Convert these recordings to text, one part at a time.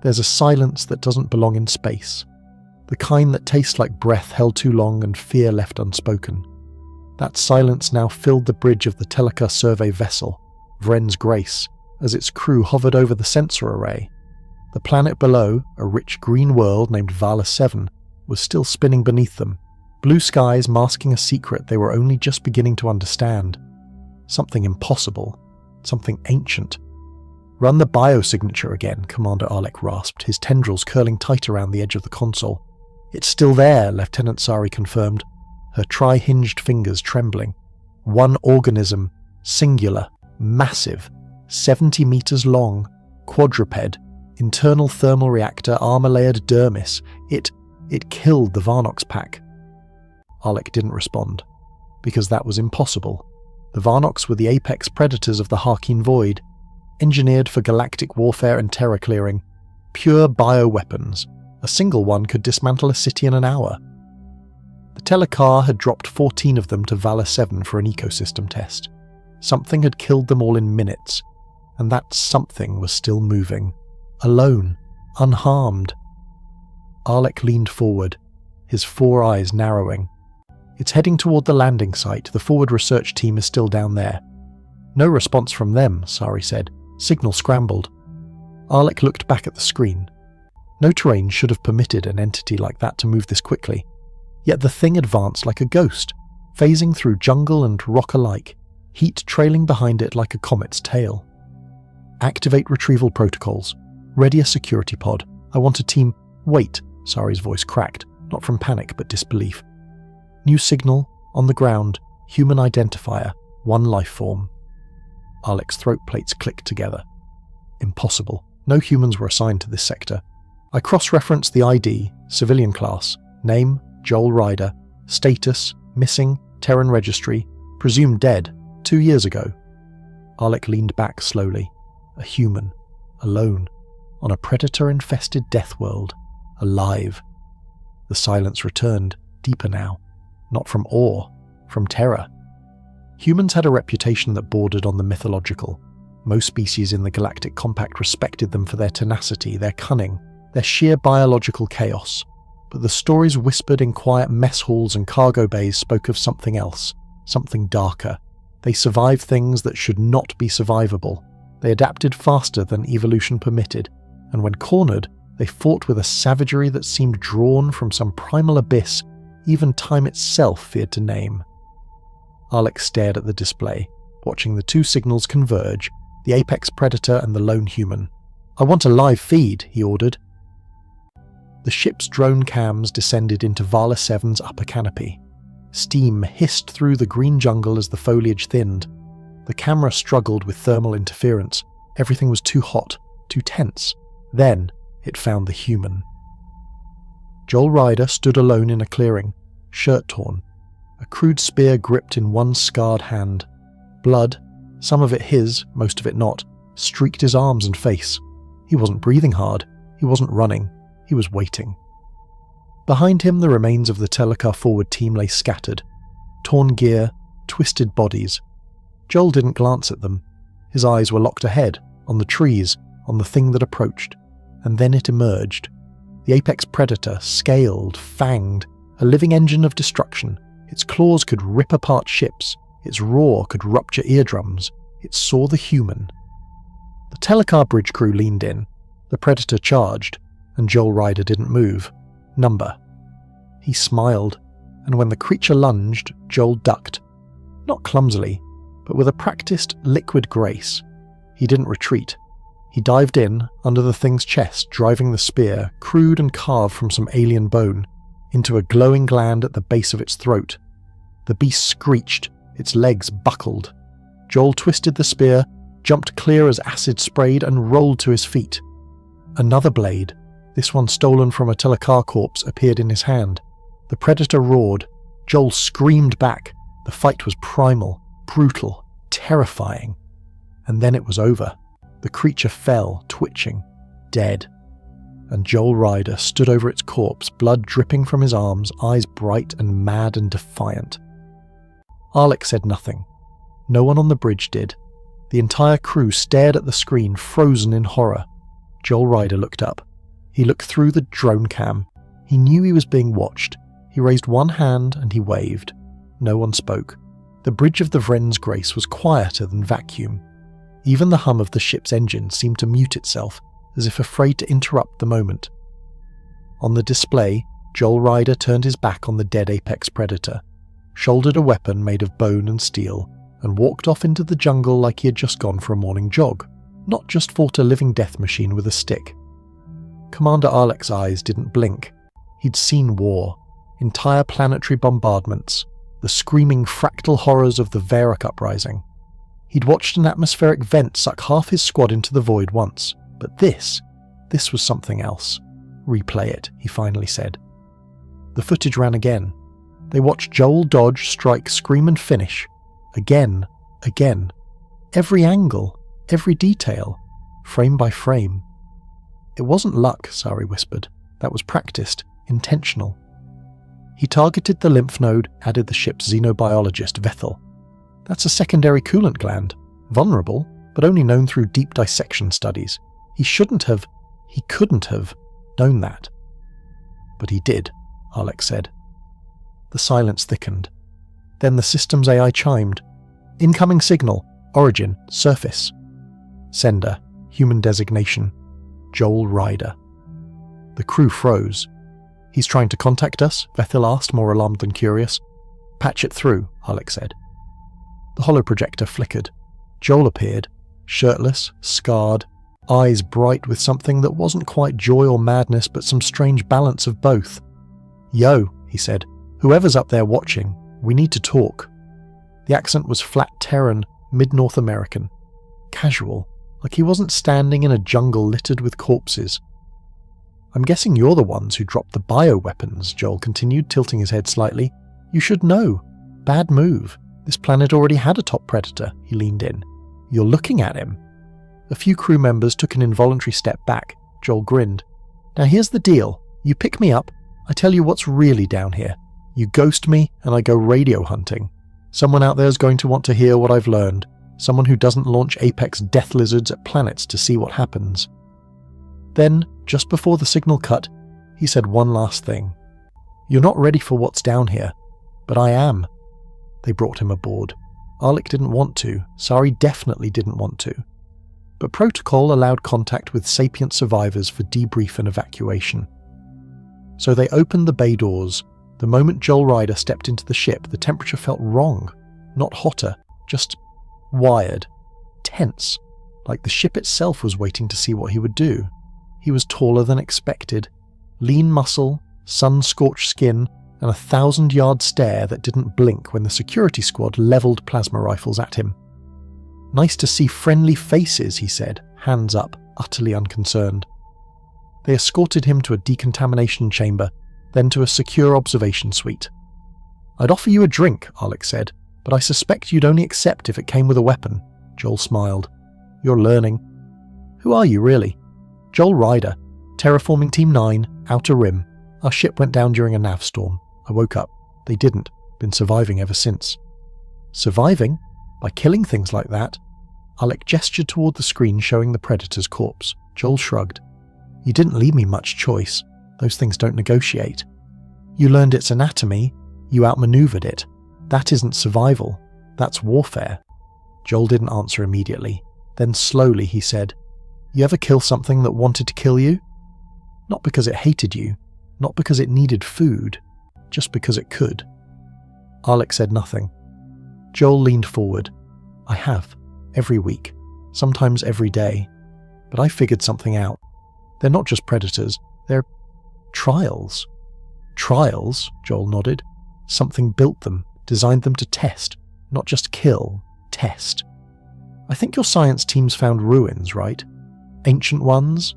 There's a silence that doesn't belong in space. The kind that tastes like breath held too long and fear left unspoken. That silence now filled the bridge of the Teleka survey vessel, Vren's Grace, as its crew hovered over the sensor array. The planet below, a rich green world named Vala 7, was still spinning beneath them, blue skies masking a secret they were only just beginning to understand. Something impossible. Something ancient. "Run the biosignature again," Commander Arlek rasped, his tendrils curling tight around the edge of the console. "It's still there," Lieutenant Sari confirmed, her tri-hinged fingers trembling. One organism, singular, massive, 70 meters long, quadruped, internal thermal reactor, armor-layered dermis. It killed the Varnox pack. Arlek didn't respond, because that was impossible. The Varnox were the apex predators of the Harkeen Void, engineered for galactic warfare and terror clearing, pure bioweapons. A single one could dismantle a city in an hour. The Telekar had dropped 14 of them to Vala 7 for an ecosystem test. Something had killed them all in minutes, and that something was still moving. Alone, unharmed. Arlek leaned forward, his 4 eyes narrowing. "It's heading toward the landing site. The forward research team is still down there." "No response from them," Sari said. "Signal scrambled." Arlek looked back at the screen. No terrain should have permitted an entity like that to move this quickly. Yet the thing advanced like a ghost, phasing through jungle and rock alike, heat trailing behind it like a comet's tail. "Activate retrieval protocols. Ready a security pod. I want a team—" "Wait," Sari's voice cracked, not from panic but disbelief. "New signal, on the ground, human identifier, one life form." Arlek's throat plates clicked together. Impossible. No humans were assigned to this sector. I cross-referenced the ID, civilian class, name, Joel Ryder, status, missing, Terran registry, presumed dead, 2 years ago. Arlek leaned back slowly. A human, alone, on a predator-infested death world, alive. The silence returned, deeper now, not from awe, from terror. Humans had a reputation that bordered on the mythological. Most species in the Galactic Compact respected them for their tenacity, their cunning, their sheer biological chaos. But the stories whispered in quiet mess halls and cargo bays spoke of something else, something darker. They survived things that should not be survivable. They adapted faster than evolution permitted, and when cornered, they fought with a savagery that seemed drawn from some primal abyss even time itself feared to name. Arlek stared at the display, watching the 2 signals converge, the apex predator and the lone human. "I want a live feed," he ordered. The ship's drone cams descended into Vala 7's upper canopy. Steam hissed through the green jungle as the foliage thinned. The camera struggled with thermal interference. Everything was too hot, too tense. Then it found the human. Joel Ryder stood alone in a clearing, shirt torn, a crude spear gripped in one scarred hand. Blood, some of it his, most of it not, streaked his arms and face. He wasn't breathing hard. He wasn't running. He was waiting. Behind him, the remains of the Teleka forward team lay scattered. Torn gear, twisted bodies. Joel didn't glance at them. His eyes were locked ahead, on the trees, on the thing that approached. And then it emerged. The apex predator, scaled, fanged, a living engine of destruction. Its claws could rip apart ships. Its roar could rupture eardrums. It saw the human. The Telekar bridge crew leaned in. The predator charged, and Joel Ryder didn't move. Number. He smiled, and when the creature lunged, Joel ducked. Not clumsily, but with a practiced, liquid grace. He didn't retreat. He dived in, under the thing's chest, driving the spear, crude and carved from some alien bone, into a glowing gland at the base of its throat. The beast screeched, its legs buckled. Joel twisted the spear, jumped clear as acid sprayed, and rolled to his feet. Another blade, this one stolen from a Telekar corpse, appeared in his hand. The predator roared. Joel screamed back. The fight was primal, brutal, terrifying. And then it was over. The creature fell, twitching, dead. And Joel Ryder stood over its corpse, blood dripping from his arms, eyes bright and mad and defiant. Arlek said nothing. No one on the bridge did. The entire crew stared at the screen, frozen in horror. Joel Ryder looked up. He looked through the drone cam. He knew he was being watched. He raised one hand and he waved. No one spoke. The bridge of the Vren's Grace was quieter than vacuum. Even the hum of the ship's engine seemed to mute itself, as if afraid to interrupt the moment. On the display, Joel Ryder turned his back on the dead apex predator, shouldered a weapon made of bone and steel, and walked off into the jungle like he had just gone for a morning jog, not just fought a living death machine with a stick. Commander Arlec's eyes didn't blink. He'd seen war, entire planetary bombardments, the screaming fractal horrors of the Varrock uprising. He'd watched an atmospheric vent suck half his squad into the void once, but this was something else. "Replay it," he finally said. The footage ran again. They watched Joel dodge, strike, scream and finish. Again. Every angle, every detail, frame by frame. It wasn't luck, Sari whispered. That was practiced, intentional. He targeted the lymph node, added the ship's xenobiologist, Vethel. That's a secondary coolant gland. Vulnerable, but only known through deep dissection studies. He couldn't have known that. But he did, Arlec said. The silence thickened. Then the system's AI chimed. Incoming signal. Origin. Surface. Sender. Human designation. Joel Ryder. The crew froze. "He's trying to contact us?" Vethel asked, more alarmed than curious. "Patch it through," Arlec said. The holoprojector flickered. Joel appeared, shirtless, scarred, eyes bright with something that wasn't quite joy or madness but some strange balance of both. "Yo," he said. "Whoever's up there watching, we need to talk." The accent was flat Terran, mid-North American. Casual, like he wasn't standing in a jungle littered with corpses. "I'm guessing you're the ones who dropped the bioweapons," Joel continued, tilting his head slightly. "You should know. Bad move. This planet already had a top predator." He leaned in. "You're looking at him." A few crew members took an involuntary step back. Joel grinned. "Now here's the deal. You pick me up, I tell you what's really down here. You ghost me, and I go radio hunting. Someone out there is going to want to hear what I've learned. Someone who doesn't launch apex death lizards at planets to see what happens." Then, just before the signal cut, he said one last thing. "You're not ready for what's down here, but I am." They brought him aboard. Arlec didn't want to. Sari definitely didn't want to. But protocol allowed contact with sapient survivors for debrief and evacuation. So they opened the bay doors. The moment Joel Ryder stepped into the ship, the temperature felt wrong. Not hotter, just wired, tense, like the ship itself was waiting to see what he would do. He was taller than expected. Lean muscle, sun-scorched skin, and a 1,000-yard stare that didn't blink when the security squad leveled plasma rifles at him. "Nice to see friendly faces," he said, hands up, utterly unconcerned. They escorted him to a decontamination chamber, then to a secure observation suite. "I'd offer you a drink," Arlec said, "but I suspect you'd only accept if it came with a weapon." Joel smiled. "You're learning." "Who are you, really?" "Joel Ryder, Terraforming Team 9, Outer Rim. Our ship went down during a nav storm. I woke up. They didn't. Been surviving ever since." "Surviving? By killing things like that?" Arlec gestured toward the screen showing the predator's corpse. Joel shrugged. "You didn't leave me much choice. Those things don't negotiate. You learned its anatomy. You outmaneuvered it. That isn't survival. That's warfare." Joel didn't answer immediately. Then slowly he said, "You ever kill something that wanted to kill you? Not because it hated you, not because it needed food, just because it could." Arlec said nothing. Joel leaned forward. "I have, every week, sometimes every day. But I figured something out. They're not just predators, they're trials." "Trials?" Joel nodded. "Something built them, designed them to test, not just kill, test. I think your science team's found ruins, right? Ancient ones?"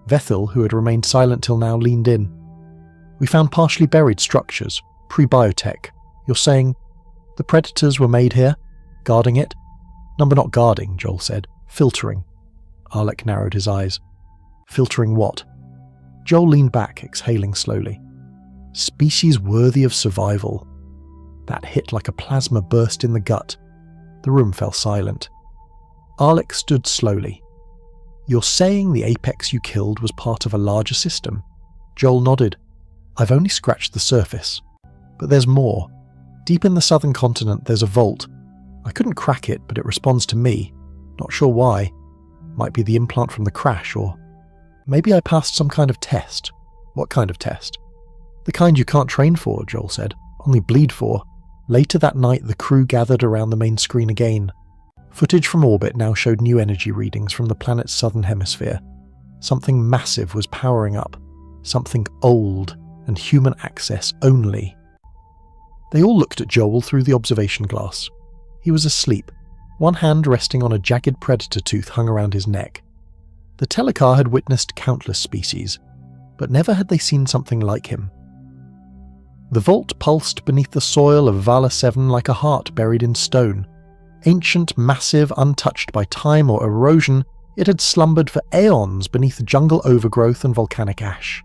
Vethel, who had remained silent till now, leaned in. "We found partially buried structures, pre-biotech. You're saying the predators were made here? Guarding it?" "Number not guarding," Joel said. "Filtering." Arlec narrowed his eyes. "Filtering what?" Joel leaned back, exhaling slowly. "Species worthy of survival." That hit like a plasma burst in the gut. The room fell silent. Arlec stood slowly. "You're saying the apex you killed was part of a larger system?" Joel nodded. "I've only scratched the surface. But there's more. Deep in the southern continent there's a vault. I couldn't crack it, but it responds to me. Not sure why. Might be the implant from the crash, or maybe I passed some kind of test." "What kind of test?" "The kind you can't train for," Joel said. "Only bleed for." Later that night the crew gathered around the main screen again. Footage from orbit now showed new energy readings from the planet's southern hemisphere. Something massive was powering up. Something old and human access only. They all looked at Joel through the observation glass. He was asleep, one hand resting on a jagged predator tooth hung around his neck. The Telekar had witnessed countless species, but never had they seen something like him. The vault pulsed beneath the soil of Vala 7 like a heart buried in stone. Ancient, massive, untouched by time or erosion, it had slumbered for aeons beneath jungle overgrowth and volcanic ash.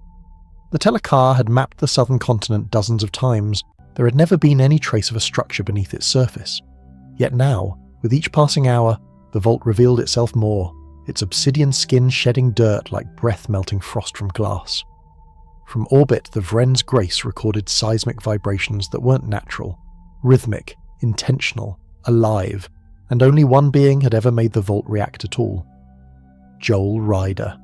The Telekar had mapped the southern continent dozens of times. There had never been any trace of a structure beneath its surface. Yet now, with each passing hour, the vault revealed itself more, its obsidian skin shedding dirt like breath melting frost from glass. From orbit, the Vren's Grace recorded seismic vibrations that weren't natural, rhythmic, intentional, alive, and only one being had ever made the vault react at all. Joel Ryder.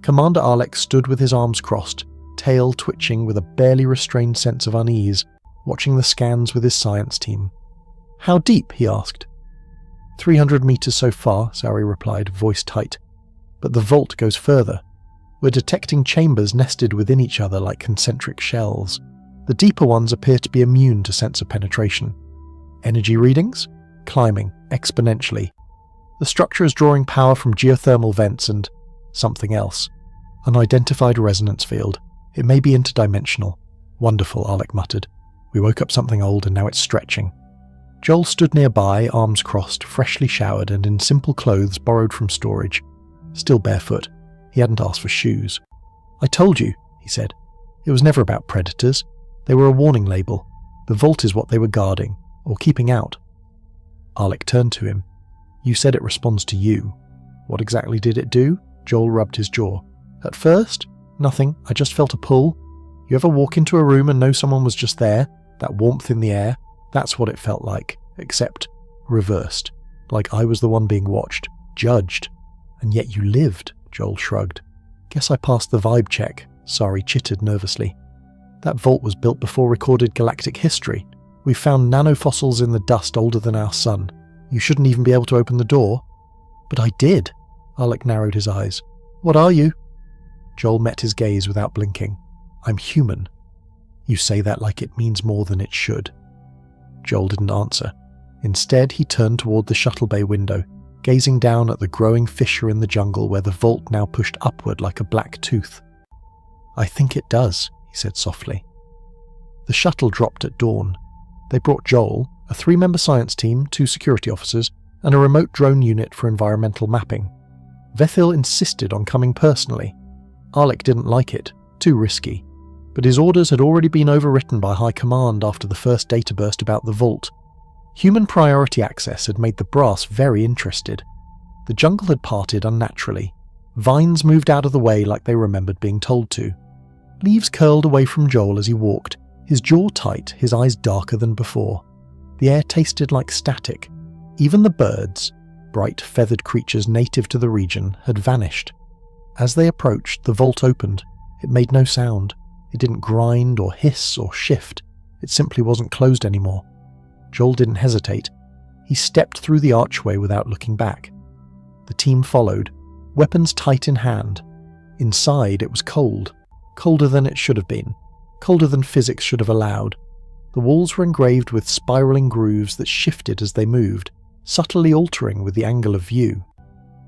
Commander Arlek stood with his arms crossed, tail twitching with a barely restrained sense of unease, watching the scans with his science team. "How deep?" he asked. 300 meters so far, Sari replied, voice tight. "But the vault goes further. We're detecting chambers nested within each other like concentric shells. The deeper ones appear to be immune to sensor penetration. Energy readings? Climbing, exponentially. The structure is drawing power from geothermal vents and something else. Unidentified resonance field. It may be interdimensional." "Wonderful," Arlek muttered. "We woke up something old and now it's stretching." Joel stood nearby, arms crossed, freshly showered and in simple clothes borrowed from storage. Still barefoot. He hadn't asked for shoes. "I told you," he said. "It was never about predators. They were a warning label. The vault is what they were guarding, or keeping out." Arlek turned to him. "You said it responds to you. What exactly did it do?" Joel rubbed his jaw. "At first, nothing. I just felt a pull. You ever walk into a room and know someone was just there? That warmth in the air? That's what it felt like, except reversed. Like I was the one being watched, judged. And yet you lived," Joel shrugged. "Guess I passed the vibe check," Sari chittered nervously. "That vault was built before recorded galactic history. We found nanofossils in the dust older than our sun. You shouldn't even be able to open the door." "But I did." Arlek narrowed his eyes. "What are you?" Joel met his gaze without blinking. "I'm human." "You say that like it means more than it should." Joel didn't answer. Instead, he turned toward the shuttle bay window, gazing down at the growing fissure in the jungle where the vault now pushed upward like a black tooth. "I think it does," he said softly. The shuttle dropped at dawn. They brought Joel, a 3-member science team, 2 security officers, and a remote drone unit for environmental mapping. Vethil insisted on coming personally. Arlek didn't like it, too risky, but his orders had already been overwritten by High Command after the first data burst about the vault. Human priority access had made the brass very interested. The jungle had parted unnaturally. Vines moved out of the way like they remembered being told to. Leaves curled away from Joel as he walked, his jaw tight, his eyes darker than before. The air tasted like static. Even the birds, bright feathered creatures native to the region, had vanished. As they approached, the vault opened. It made no sound. It didn't grind or hiss or shift. It simply wasn't closed anymore. Joel didn't hesitate. He stepped through the archway without looking back. The team followed, weapons tight in hand. Inside, it was cold. Colder than it should have been. Colder than physics should have allowed. The walls were engraved with spiraling grooves that shifted as they moved, subtly altering with the angle of view.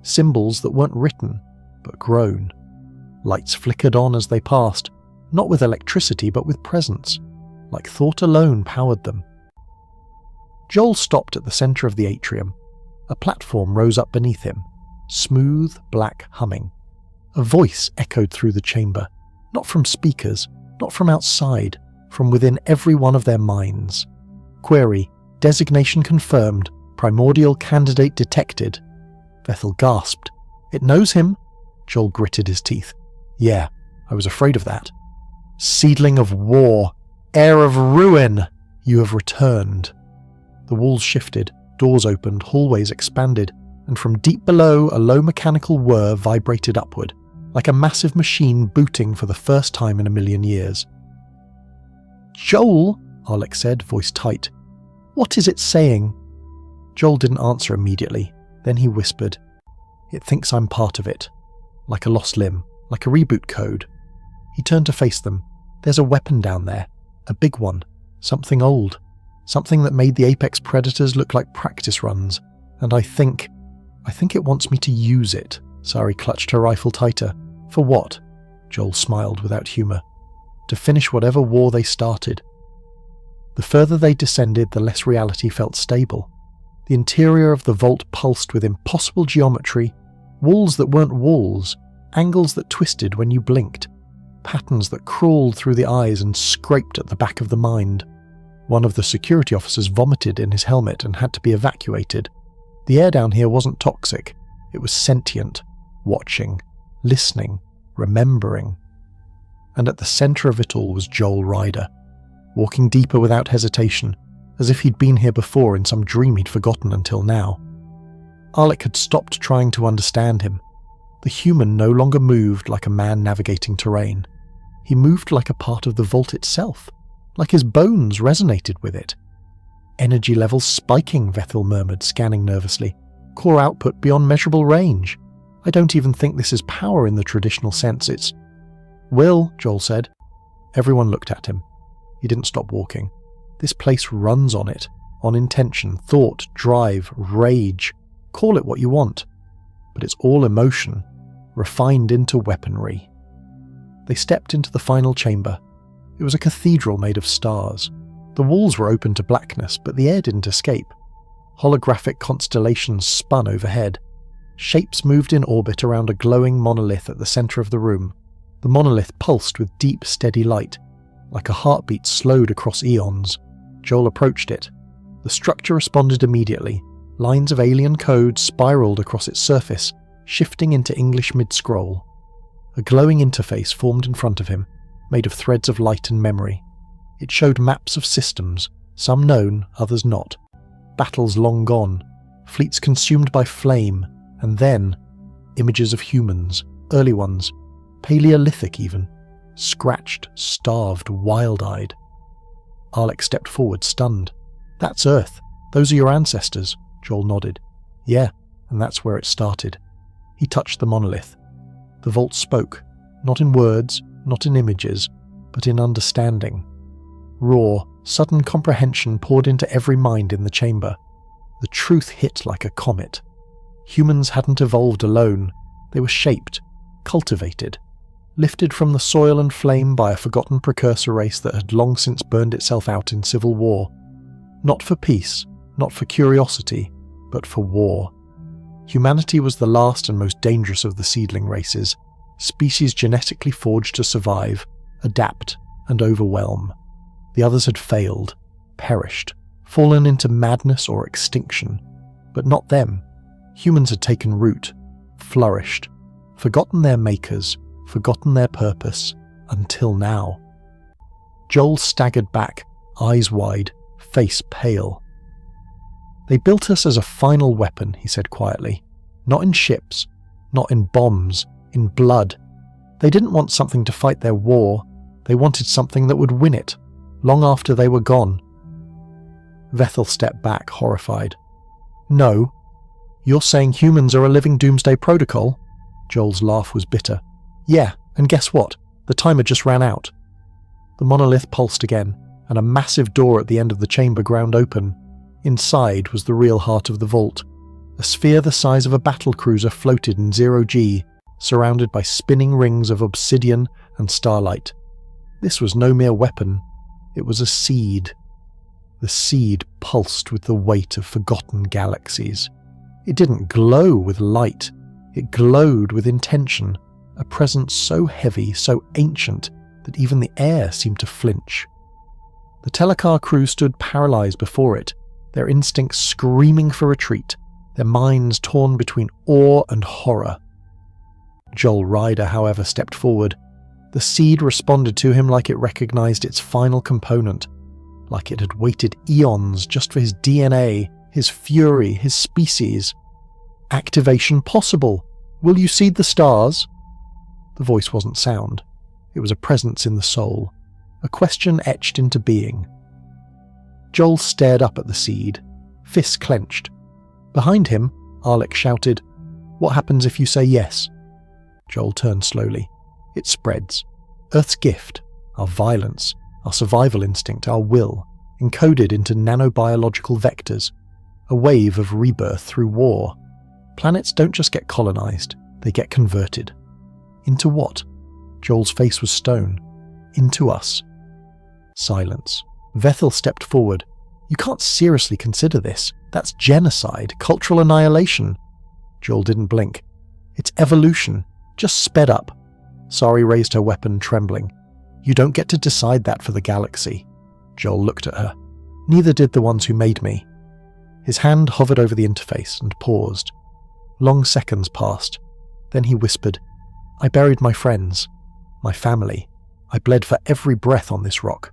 Symbols that weren't written, but grown. Lights flickered on as they passed, not with electricity but with presence, like thought alone powered them. Joel stopped at the center of the atrium. A platform rose up beneath him, smooth, black humming. A voice echoed through the chamber, not from speakers, not from outside, from within every one of their minds. Query, designation confirmed, primordial candidate detected. Vethil gasped. It knows him. Joel gritted his teeth. Yeah, I was afraid of that. Seedling of war, heir of ruin, you have returned. The walls shifted, doors opened, hallways expanded, and from deep below a low mechanical whir vibrated upward, like a massive machine booting for the first time in a million years. Joel, Alex said, voice tight. What is it saying? Joel didn't answer immediately. Then he whispered, It thinks I'm part of it. Like a lost limb, like a reboot code. He turned to face them. There's a weapon down there. A big one. Something old. Something that made the apex predators look like practice runs. And I think it wants me to use it. Sari clutched her rifle tighter. For what? Joel smiled without humour. To finish whatever war they started. The further they descended, the less reality felt stable. The interior of the vault pulsed with impossible geometry, walls that weren't walls, angles that twisted when you blinked, patterns that crawled through the eyes and scraped at the back of the mind. One of the security officers vomited in his helmet and had to be evacuated. The air down here wasn't toxic. It was sentient, watching, listening, remembering. And at the centre of it all was Joel Ryder, walking deeper without hesitation, as if he'd been here before in some dream he'd forgotten until now. Alec had stopped trying to understand him. The human no longer moved like a man navigating terrain. He moved like a part of the vault itself, like his bones resonated with it. Energy levels spiking, Vethel murmured, scanning nervously. Core output beyond measurable range. I don't even think this is power in the traditional sense, it's... Will, Joel said. Everyone looked at him. He didn't stop walking. This place runs on it, on intention, thought, drive, rage. Call it what you want. But it's all emotion, refined into weaponry. They stepped into the final chamber. It was a cathedral made of stars. The walls were open to blackness, but the air didn't escape. Holographic constellations spun overhead. Shapes moved in orbit around a glowing monolith at the centre of the room. The monolith pulsed with deep, steady light, like a heartbeat slowed across eons. Joel approached it. The structure responded immediately. Lines of alien code spiraled across its surface, shifting into English mid-scroll. A glowing interface formed in front of him, made of threads of light and memory. It showed maps of systems, some known, others not. Battles long gone, fleets consumed by flame, and then images of humans, early ones, Paleolithic even, scratched, starved, wild-eyed. Alec stepped forward, stunned. That's Earth. Those are your ancestors. Joel nodded. Yeah, and that's where it started. He touched the monolith. The vault spoke, not in words, not in images, but in understanding. Raw, sudden comprehension poured into every mind in the chamber. The truth hit like a comet. Humans hadn't evolved alone. They were shaped, cultivated, lifted from the soil and flame by a forgotten precursor race that had long since burned itself out in civil war. Not for peace, not for curiosity, but for war. Humanity was the last and most dangerous of the seedling races, species genetically forged to survive, adapt, and overwhelm. The others had failed, perished, fallen into madness or extinction. But not them. Humans had taken root, flourished, forgotten their makers, forgotten their purpose, until now. Joel staggered back, eyes wide, face pale. They built us as a final weapon, he said quietly. Not in ships, not in bombs, in blood. They didn't want something to fight their war, they wanted something that would win it, long after they were gone. Vethel stepped back, horrified. No. You're saying humans are a living doomsday protocol? Joel's laugh was bitter. Yeah, and guess what? The timer just ran out. The monolith pulsed again, and a massive door at the end of the chamber ground open. Inside was the real heart of the vault. A sphere the size of a battle cruiser floated in zero-G, surrounded by spinning rings of obsidian and starlight. This was no mere weapon. It was a seed. The seed pulsed with the weight of forgotten galaxies. It didn't glow with light. It glowed with intention, a presence so heavy, so ancient, that even the air seemed to flinch. The telecar crew stood paralyzed before it, their instincts screaming for retreat, their minds torn between awe and horror. Joel Ryder, however, stepped forward. The seed responded to him like it recognized its final component, like it had waited eons just for his DNA, his fury, his species. "Activation possible. Will you seed the stars?" The voice wasn't sound. It was a presence in the soul, a question etched into being. Joel stared up at the seed, fists clenched. Behind him, Alec shouted, "What happens if you say yes?" Joel turned slowly. "It spreads. Earth's gift, our violence, our survival instinct, our will, encoded into nanobiological vectors, a wave of rebirth through war. Planets don't just get colonized, they get converted. Into what?" Joel's face was stone. "Into us." Silence. Vethel stepped forward. "You can't seriously consider this. That's genocide, cultural annihilation." Joel didn't blink. "It's evolution, just sped up." Sari raised her weapon, trembling. "You don't get to decide that for the galaxy." Joel looked at her. "Neither did the ones who made me." His hand hovered over the interface and paused. Long seconds passed. Then he whispered, "I buried my friends, my family. I bled for every breath on this rock.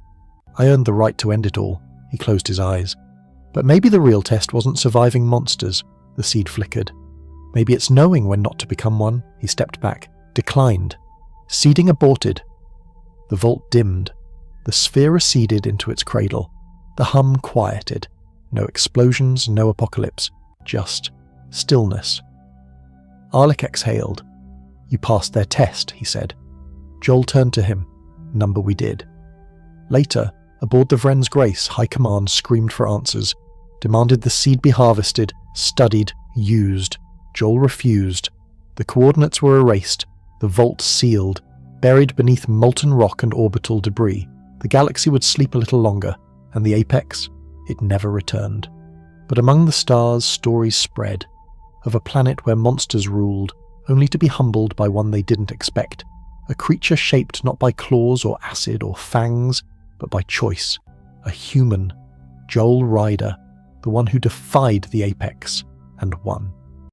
I earned the right to end it all." He closed his eyes. "But maybe the real test wasn't surviving monsters," the seed flickered. "Maybe it's knowing when not to become one." He stepped back, declined. "Seeding aborted." The vault dimmed. The sphere receded into its cradle. The hum quieted. No explosions, no apocalypse. Just stillness. Alec exhaled. "You passed their test," he said. Joel turned to him. "Number we did." Later, aboard the Vren's Grace, High Command screamed for answers, demanded the seed be harvested, studied, used. Joel refused. The coordinates were erased, the vault sealed, buried beneath molten rock and orbital debris. The galaxy would sleep a little longer, and the apex, it never returned. But among the stars, stories spread, of a planet where monsters ruled, only to be humbled by one they didn't expect. A creature shaped not by claws or acid or fangs, but by choice. A human. Joel Ryder, the one who defied the apex and won.